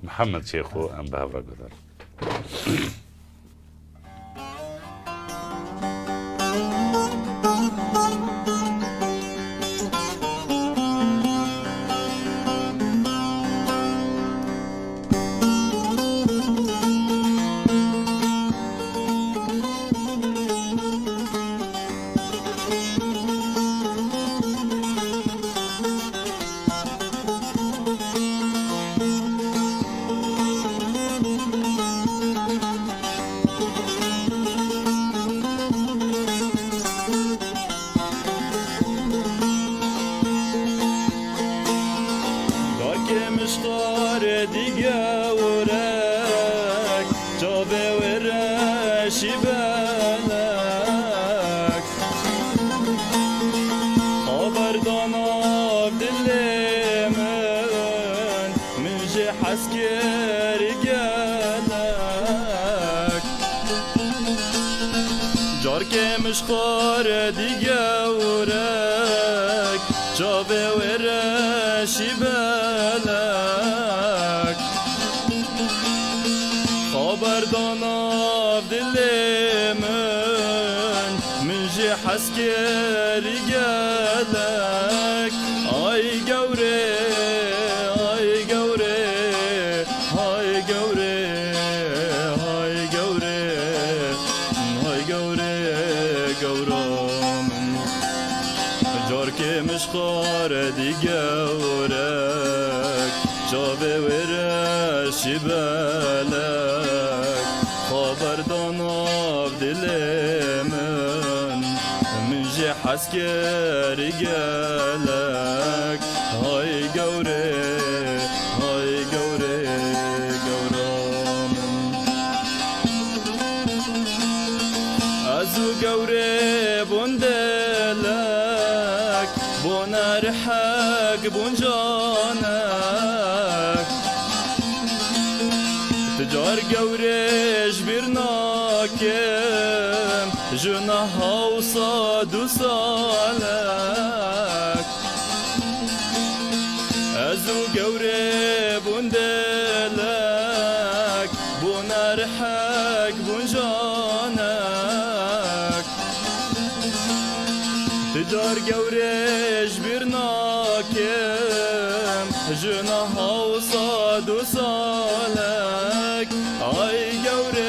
محمد شيخو ام به هوا گذار. مشتار دیگه ورک جابه ورشی بلک آبردان آب دل من جه حسکر گلک جار که مشتار دیگه ورک جابه ورشی بلک خبردان آب دل من جه حسکری گلک آی گوره آی گوره های گوره های گوره های گوره گورم جار که مشخار دیگه ورک جابه ورشی بلک خبردان آب دل من جه حسکری گلک های گوره های گوره گورم ازو گوره بندلک بونر حق بونجانک تجار گورش برناکم جنا هاوسا دو سالک ازو گوره بندلک بونر حق بونجانک تجار گورش برناکم جنا هاوسا دو سالک آی گوره